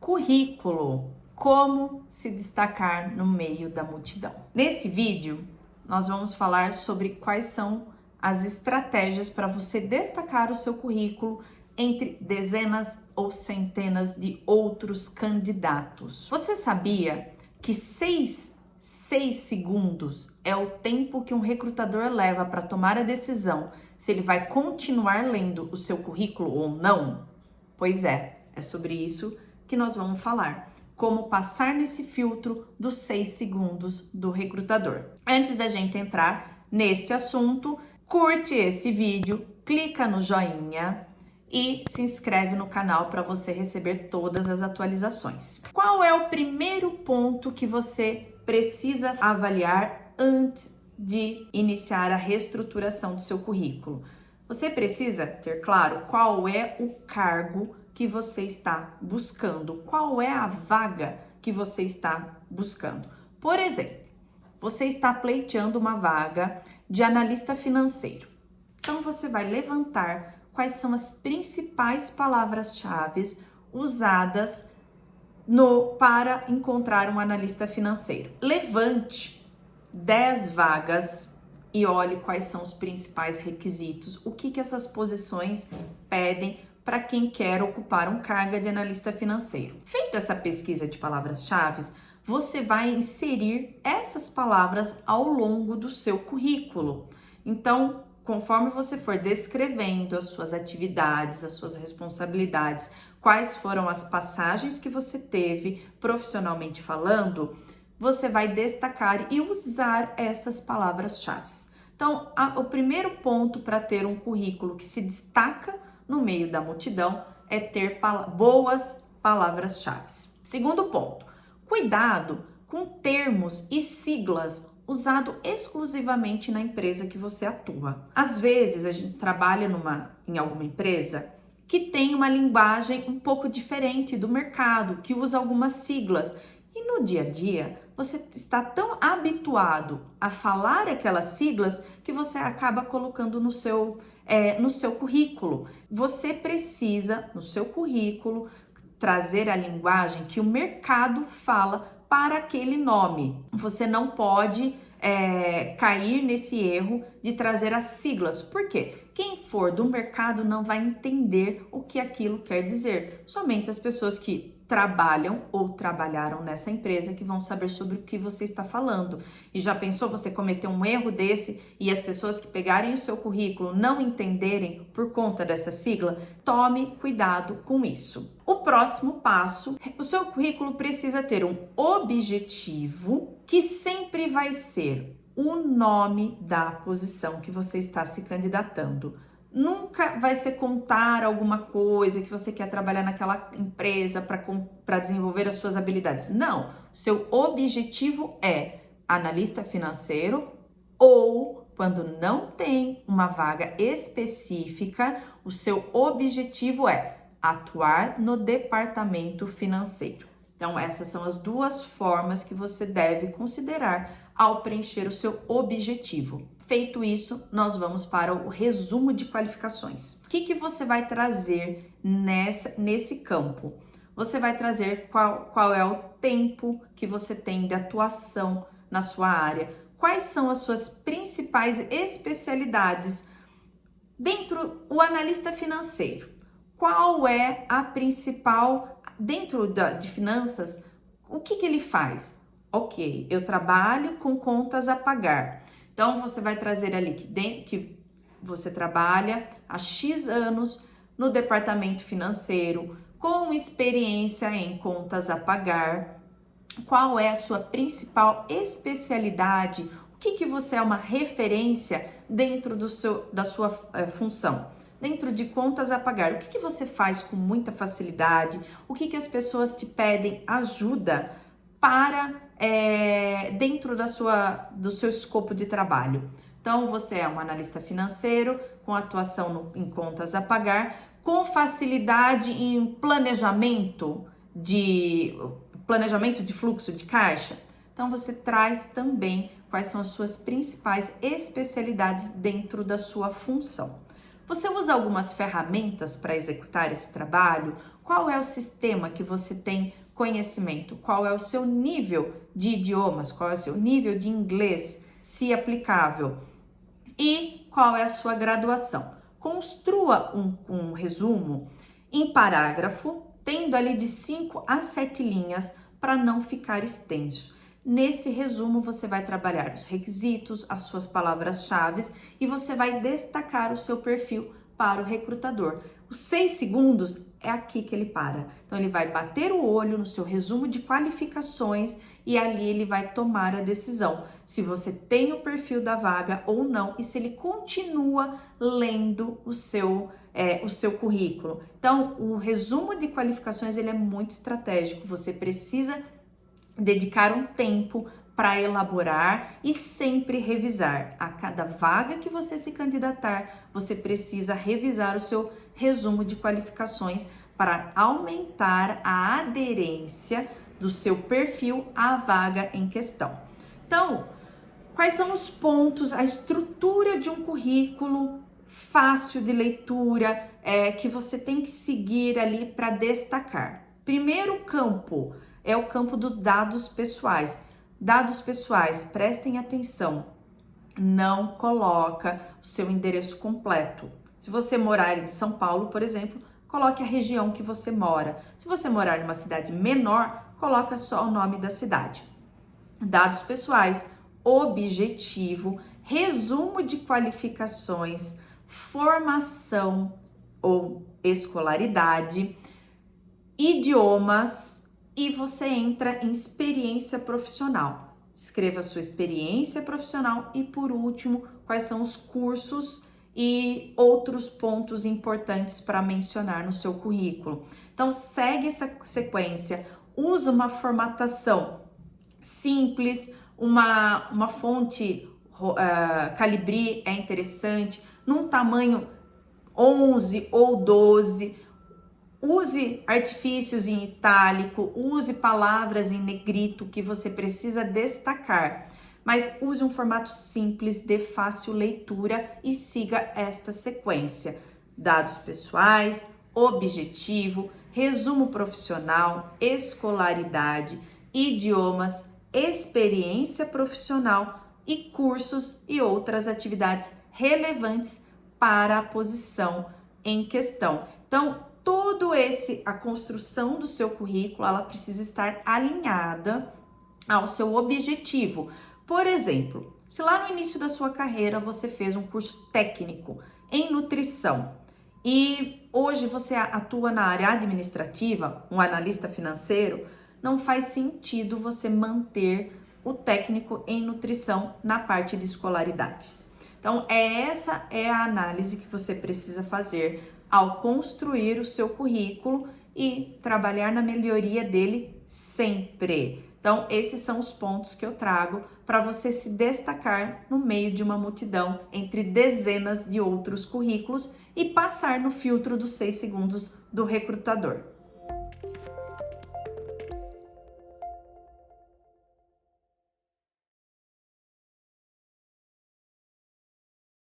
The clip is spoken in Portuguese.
Currículo, como se destacar no meio da multidão. Nesse vídeo, nós vamos falar sobre quais são as estratégias para você destacar o seu currículo entre dezenas ou centenas de outros candidatos. Você sabia que 6 segundos é o tempo que um recrutador leva para tomar a decisão se ele vai continuar lendo o seu currículo ou não? Pois é sobre isso que nós vamos falar. Como passar nesse filtro dos 6 segundos do recrutador. Antes da gente entrar nesse assunto, curte esse vídeo, clica no joinha e se inscreve no canal para você receber todas as atualizações. Qual é o primeiro ponto que você precisa avaliar antes de iniciar a reestruturação do seu currículo? Você precisa ter claro qual é o cargo que você está buscando, qual é a vaga que você está buscando. Por exemplo, você está pleiteando uma vaga de analista financeiro. Então você vai levantar quais são as principais palavras-chave usadas para encontrar um analista financeiro. Levante 10 vagas e olhe quais são os principais requisitos, o que essas posições pedem para quem quer ocupar um cargo de analista financeiro. Feito essa pesquisa de palavras-chave, você vai inserir essas palavras ao longo do seu currículo. Então, conforme você for descrevendo as suas atividades, as suas responsabilidades, quais foram as passagens que você teve profissionalmente falando, você vai destacar e usar essas palavras-chave. Então, o primeiro ponto para ter um currículo que se destaca no meio da multidão é ter boas palavras-chave. Segundo ponto, cuidado com termos e siglas usados exclusivamente na empresa que você atua. Às vezes a gente trabalha em alguma empresa que tem uma linguagem um pouco diferente do mercado, que usa algumas siglas. E no dia a dia, você está tão habituado a falar aquelas siglas que você acaba colocando no seu currículo. Você precisa, no seu currículo, trazer a linguagem que o mercado fala para aquele nome. Você não pode cair nesse erro de trazer as siglas. Por quê? Quem for do mercado não vai entender o que aquilo quer dizer. Somente as pessoas que trabalham ou trabalharam nessa empresa que vão saber sobre o que você está falando. E já pensou você cometer um erro desse e as pessoas que pegarem o seu currículo não entenderem por conta dessa sigla? Tome cuidado com isso. O próximo passo, o seu currículo precisa ter um objetivo que sempre vai ser o nome da posição que você está se candidatando. Nunca vai ser contar alguma coisa que você quer trabalhar naquela empresa para desenvolver as suas habilidades. Não, seu objetivo é analista financeiro ou, quando não tem uma vaga específica, o seu objetivo é atuar no departamento financeiro. Então, essas são as duas formas que você deve considerar ao preencher o seu objetivo. Feito isso, nós vamos para o resumo de qualificações. O que você vai trazer nesse campo? Você vai trazer qual é o tempo que você tem de atuação na sua área, quais são as suas principais especialidades dentro do analista financeiro. Qual é a principal, dentro de finanças, o que ele faz? Ok, eu trabalho com contas a pagar. Então, você vai trazer ali que você trabalha há X anos no departamento financeiro, com experiência em contas a pagar. Qual é a sua principal especialidade? O que você é uma referência dentro da sua função? Dentro de contas a pagar, o que você faz com muita facilidade? O que as pessoas te pedem ajuda para dentro do seu escopo de trabalho? Então, você é um analista financeiro com atuação em contas a pagar, com facilidade em planejamento de fluxo de caixa. Então, você traz também quais são as suas principais especialidades dentro da sua função. Você usa algumas ferramentas para executar esse trabalho, Qual é o sistema que você tem conhecimento? Qual é o seu nível de idiomas? Qual é o seu nível de inglês, se aplicável? E qual é a sua graduação? Construa um resumo em parágrafo, tendo ali de 5 a 7 linhas para não ficar extenso. Nesse resumo, você vai trabalhar os requisitos, as suas palavras-chave e você vai destacar o seu perfil para o recrutador. Os 6 segundos é aqui que ele para. Então, ele vai bater o olho no seu resumo de qualificações e ali ele vai tomar a decisão se você tem o perfil da vaga ou não e se ele continua lendo o seu currículo. Então, o resumo de qualificações ele é muito estratégico. Você precisa dedicar um tempo para elaborar e sempre revisar. A cada vaga que você se candidatar, você precisa revisar o seu resumo de qualificações para aumentar a aderência do seu perfil à vaga em questão. Então, quais são os pontos, a estrutura de um currículo fácil de leitura que você tem que seguir ali para destacar? Primeiro campo é o campo dos dados pessoais. Dados pessoais, prestem atenção, não coloca o seu endereço completo. Se você morar em São Paulo, por exemplo, coloque a região que você mora. Se você morar em uma cidade menor, coloca só o nome da cidade. Dados pessoais, objetivo, resumo de qualificações, formação ou escolaridade, idiomas e você entra em experiência profissional. Escreva sua experiência profissional e, por último, quais são os cursos e outros pontos importantes para mencionar no seu currículo. Então, segue essa sequência, usa uma formatação simples, uma fonte Calibri é interessante, num tamanho 11 ou 12, use artifícios em itálico, use palavras em negrito que você precisa destacar, mas use um formato simples de fácil leitura e siga esta sequência: dados pessoais, objetivo, resumo profissional, escolaridade, idiomas, experiência profissional e cursos e outras atividades relevantes para a posição em questão. Então, a construção do seu currículo, ela precisa estar alinhada ao seu objetivo. Por exemplo, se lá no início da sua carreira você fez um curso técnico em nutrição e hoje você atua na área administrativa, um analista financeiro, não faz sentido você manter o técnico em nutrição na parte de escolaridades. Então, essa é a análise que você precisa fazer ao construir o seu currículo e trabalhar na melhoria dele sempre. Então, esses são os pontos que eu trago para você se destacar no meio de uma multidão entre dezenas de outros currículos e passar no filtro dos 6 segundos do recrutador.